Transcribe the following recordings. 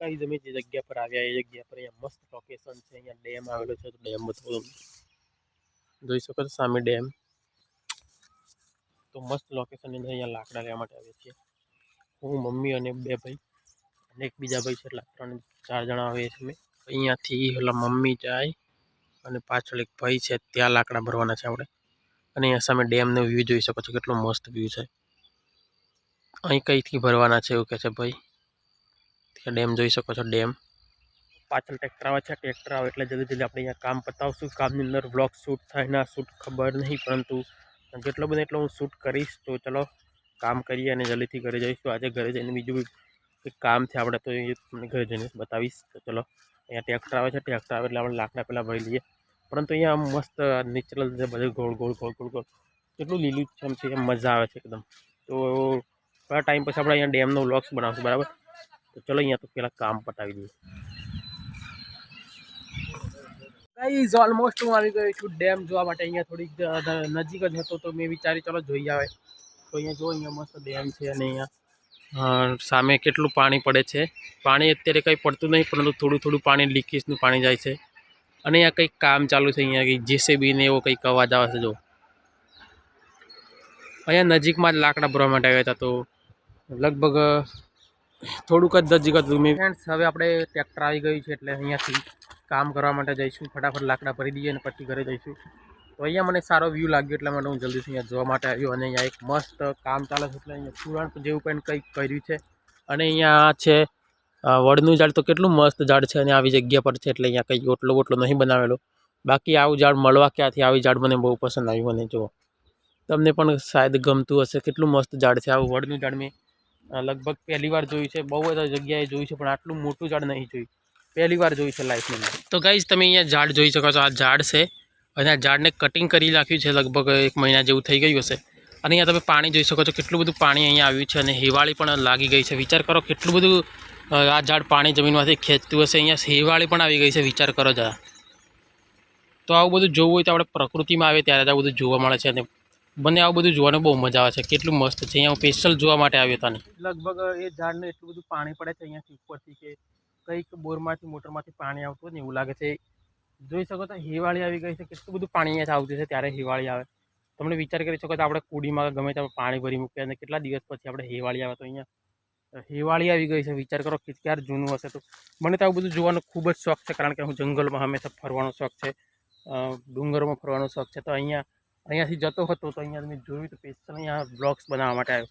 કઈ તમે જે જગ્યા પર આવ્યા એ જગ્યા પર અહીંયા મસ્ત લોકેશન છે, અહીંયા ડેમ આવેલો છે, તો ડેમ બતાવું તમને. જોઈ શકો છો સામે ડેમ. તો મસ્ત લોકેશન ની અંદર અહીંયા લાકડા લેવા માટે આવ્યા છીએ. હું, મમ્મી અને બે ભાઈ અને એક બીજા ભાઈ છે, એટલે 3-4 જણા આવીએ છીએ અમે. અહીંયાથી ઓલા મમ્મી જાય અને પાછળ એક ભાઈ છે, ત્યાં લાકડા ભરવાના છે આપણે. અને અહીંયા સામે ડેમનો વ્યૂ જોઈ શકો છો, કેટલો મસ્ત વ્યૂ છે. અહીં કઈથી ભરવાના છે એવું કહે છે ભાઈ. ત્યાં ડેમ જોઈ શકો છો, ડેમ. પાછળ ટ્રેક્ટર આવે છે, ટ્રેક્ટર આવે એટલે જલ્દી જલ્દી આપણે અહીંયા કામ પતાવશું. કામની અંદર વ્લોગ શૂટ થાય ના શૂટ ખબર નહીં, પરંતુ જેટલો બને એટલો હું શૂટ કરીશ. તો ચલો કામ કરીએ અને જલ્દીથી ઘરે જઈશું. આજે ઘરે જઈને બીજું એક કામ છે આપણે, તો એ તમને ઘરે જઈને બતાવીશ. તો ચલો અહીંયા ટ્રેક્ટર આવે છે, ટ્રેક્ટર આવે એટલે આપણે લાકડા પહેલાં ભરી લઈએ. પરંતુ અહીંયા મસ્ત નેચરલ છે, બધું ગોળ ગોળ ગોળ ગોળ ગોળ કેટલું લીલુંછમ છે, એમ મજા આવે છે એકદમ. તો થોડા ટાઈમ પછી આપણે અહીંયા ડેમનો વ્લોગ્સ બનાવશું, બરાબર. તો ચલો અહીંયા તો પહેલાં કામ પતાવી દઈએ. ગાઈઝ ઓલમોસ્ટ હું આવી ગયો છું ડેમ જોવા માટે. અહીંયા થોડીક નજીક જ હતો, તો મેં વિચારી ચલો જોઈ આવે. તો અહીંયા જો અહીંયા મસ્ત ડેમ છે અને અહીંયા સામે કેટલું પાણી પડે છે. પાણી અત્યારે કંઈ પડતું નહીં, પરંતુ થોડું થોડું પાણી લીકેજનું પાણી જાય છે. અને અહીંયા કંઈક કામ ચાલુ છે, અહીંયા કંઈક જેસીબી ને એવો કંઈક અવાજ આવે છે. જો અહીંયા નજીકમાં જ લાકડા ભરવા માટે આવ્યા હતા, તો લગભગ થોડુંક જ નજીક હતું. મેં ફ્રેન્ડ્સ હવે આપણે ટ્રેક્ટર આવી ગયું છે, એટલે અહીંયાથી કામ કરવા માટે જઈશું. ફટાફટ લાકડા ભરી દઈએ અને પછી ઘરે જઈશું. તો અહીંયા મને સારો વ્યૂ લાગ્યો, એટલા માટે હું જલ્દીથી અહીંયા જોવા માટે આવ્યો. અને અહીંયા એક મસ્ત કામ ચાલે છે, એટલે અહીંયા સ્ટુડન્ટ જેવું કંઈક કર્યું છે. અને અહીંયા છે વડનું ઝાડ, તો કેટલું મસ્ત ઝાડ છે અને આવી જગ્યા પર છે, એટલે અહીંયા કંઈ ઓટલો બોટલો નહીં બનાવેલો. બાકી આવું ઝાડ મળવા ક્યાંથી? આવી ઝાડ મને બહુ પસંદ આવ્યું. અને જો તમને પણ શાયદ ગમતું હશે, કેટલું મસ્ત ઝાડ છે. આવું વડનું ઝાડ મેં લગભગ પહેલી વાર જોયું છે. બહુ બધા જગ્યાએ જોયું છે, પણ આટલું મોટું ઝાડ નહીં જોયું. પહેલી વાર જોયું છે લાઈફની અંદર. તો ગાઈઝ તમે અહીંયા ઝાડ જોઈ શકો છો, આ ઝાડ છે અને આ ઝાડને કટિંગ કરી નાખ્યું છે. લગભગ 1 મહિના જેવું થઈ ગયું હશે. અને અહીંયા તમે પાણી જોઈ શકો છો, કેટલું બધું પાણી અહીંયા આવ્યું છે અને હિવાળી પણ લાગી ગઈ છે. વિચાર કરો કેટલું બધું આ ઝાડ પાણી જમીનમાંથી ખેંચતું હશે. અહીંયા હિવાળી પણ આવી ગઈ છે, વિચાર કરો જરા. તો આવું બધું જોવું હોય તો આપણે પ્રકૃતિમાં આવે ત્યારે જ આવું બધું જોવા મળે છે. અને મને આવું બધું જોવાનું બહુ મજા આવે છે, કેટલું મસ્ત છે. અહીંયા હું સ્પેશિયલ જોવા માટે આવ્યો હતો. લગભગ એ ઝાડને એટલું બધું પાણી પડે છે અહીંયાથી ઉપરથી, કે કંઈક બોરમાંથી મોટરમાંથી પાણી આવતું ને એવું લાગે છે. જોઈ શકો તો હિવાળી આવી ગઈ છે, કેટલું બધું પાણી અહીંયાથી આવતું છે ત્યારે હિવાળી આવે. તમને વિચાર કરી શકો તો આપણે કુડીમાં ગમે ત્યાં પાણી ભરી મૂકીએ અને કેટલા દિવસ પછી આપણે હિવાળી આવે, તો અહીંયા હિવાળી આવી ગઈ છે. વિચાર કરો કે ક્યારે જૂનું હશે. તો મને તો આવું બધું જોવાનો ખૂબ જ શોખ છે, કારણ કે હું જંગલમાં હંમેશા ફરવાનો શોખ છે, ડુંગરોમાં ફરવાનો શોખ છે. તો અહીંયાથી જતો હતો, તો અહીંયા મેં જોયું તો સ્પેશિયલ અહીંયા બ્લોગ્સ બનાવવા માટે આવ્યો.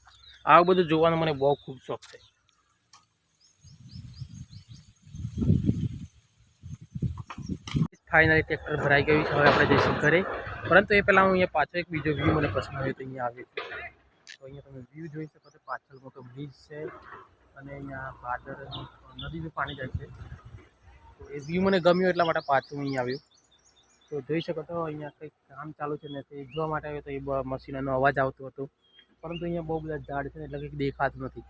આવું બધું જોવાનો મને બહુ ખૂબ શોખ છે. ફાઇનલી ટ્રેક્ટર ભરાઈ ગયું છે, હવે આપણે જઈશું ઘરે. પરંતુ એ પહેલાં હું અહીંયા પાછો એક બીજો વ્યૂ મને પસંદ આવ્યો, તો અહીંયા આવ્યો છું. તો અહીંયા તમે વ્યૂ જોઈ શકો છો, પાછળ મોટો બ્રિજ છે અને અહીંયા ભાદર નદીનું પાણી જાય છે. તો એ વ્યૂ મને ગમ્યો, એટલા માટે પાછું અહીંયા આવ્યું. તો જોઈ શકો તો અહીંયા કંઈક કામ ચાલુ છે ને તે જોવા માટે આવ્યો. તો એ મશીનનો અવાજ આવતો હતો, પરંતુ અહીંયા બહુ બધા ઝાડ છે ને એટલે કંઈક દેખાતું નથી.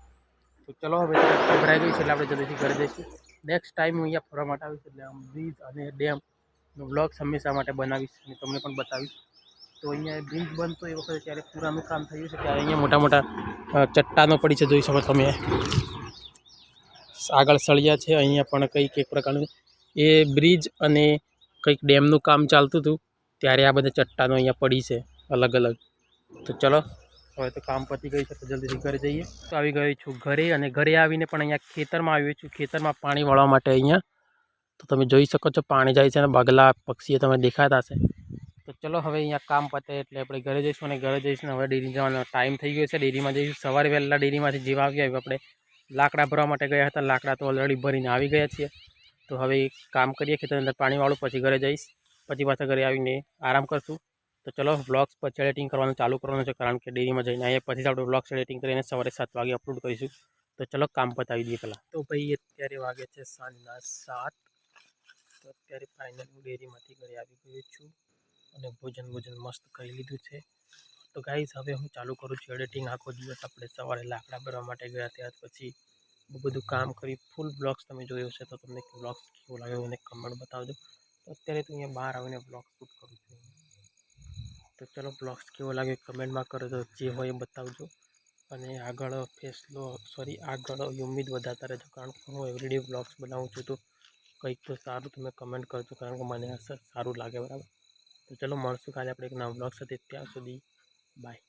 તો ચલો હવે ટ્રેક્ટર ભરાઈ ગયું છે, એટલે આપણે જલ્દીથી ઘરે જઈશું. નેક્સ્ટ ટાઈમ હું અહીંયા ફરવા માટે આવીશ, એટલે આમ બ્રિજ અને ડેમનો વ્લોગ્સ હંમેશા માટે બનાવીશ અને તમને પણ બતાવીશ. તો અહીંયા બ્રિજ બનતો એ વખતે ત્યારે પૂરાનું કામ થયું છે, ત્યારે અહીંયા મોટા મોટા ચટ્ટાનો પડી છે, જોઈ શકો તમે. આગળ સળિયા છે, અહીંયા પણ કંઈક એક પ્રકારનું એ બ્રિજ અને કંઈક ડેમનું કામ ચાલતું હતું, ત્યારે આ બધા ચટ્ટાનો અહીંયા પડી છે અલગ અલગ. તો ચલો હવે તો કામ પતી ગયું છે, તો જલ્દીથી ઘરે જઈએ. તો આવી ગયો છું ઘરે, અને ઘરે આવીને પણ અહીંયા ખેતરમાં આવ્યો છું. ખેતરમાં પાણી વાળવા માટે અહીંયા તો તમે જોઈ શકો છો પાણી જાય છે અને બગલા પક્ષીઓ તમે દેખાતા હશે. તો ચલો હવે અહીંયા કામ પતે એટલે આપણે ઘરે જઈશું, અને ઘરે જઈશું હવે ડેરી જવાનો ટાઈમ થઈ ગયો છે. ડેરીમાં જઈશું સવારે વહેલા. ડેરીમાંથી જેવા આવ્યા આપણે લાકડા ભરવા માટે ગયા હતા, લાકડા તો ઓલરેડી ભરીને આવી ગયા છીએ. તો હવે કામ કરીએ ખેતરની અંદર પાણી વાળું, પછી ઘરે જઈશ. પછી પાછા ઘરે આવીને આરામ કરશું. તો ચલો વ્લોગ્સ પછી એડિટિંગ કરવાનું ચાલુ કરવાનું છે, કારણ કે ડેરીમાં જઈને અહીંયા પછી આપણે વ્લોગ્સ એડિટિંગ કરીને સવારે 7 વાગે અપલોડ કરીશું. તો ચલો કામ પતાવી દઈએ પહેલાં. તો ભાઈ અત્યારે વાગે છે સાંજના 7. તો અત્યારે ફાઇનલ હું ડેરીમાંથી ઘરે આવી ગયો છું અને ભોજન મસ્ત કરી લીધું છે. તો ગાઈઝ હવે હું ચાલુ કરું છું એડિટિંગ. આખો દિવસ આપણે સવારે લાકડા ભરવા માટે ગયા, ત્યાર પછી બહુ બધું કામ કરી. ફૂલ બ્લોગ્સ તમે જોયો છે, તો તમને બ્લોગ્સ કેવો લાગ્યો મને કમેન્ટ બતાવજો. તો અત્યારે તો અહીંયા બહાર આવીને બ્લોગ શૂટ કરું છું. તો ચલો બ્લોગ્સ કેવો લાગે કમેન્ટમાં કરો, તો જે હોય એ બતાવજો. અને આગળ આગળ ઉમ્મીદ વધારતા રહેજો, કારણ કે હું એવરીડે બ્લોગ્સ બનાવું છું. તો કંઈક તો સારું તમે કમેન્ટ કરજો, કારણ કે મને સારું લાગે. બરાબર, તો ચલો મળશું કાલે આપણે એક નવા બ્લોગ સાથે. ત્યાં સુધી બાય.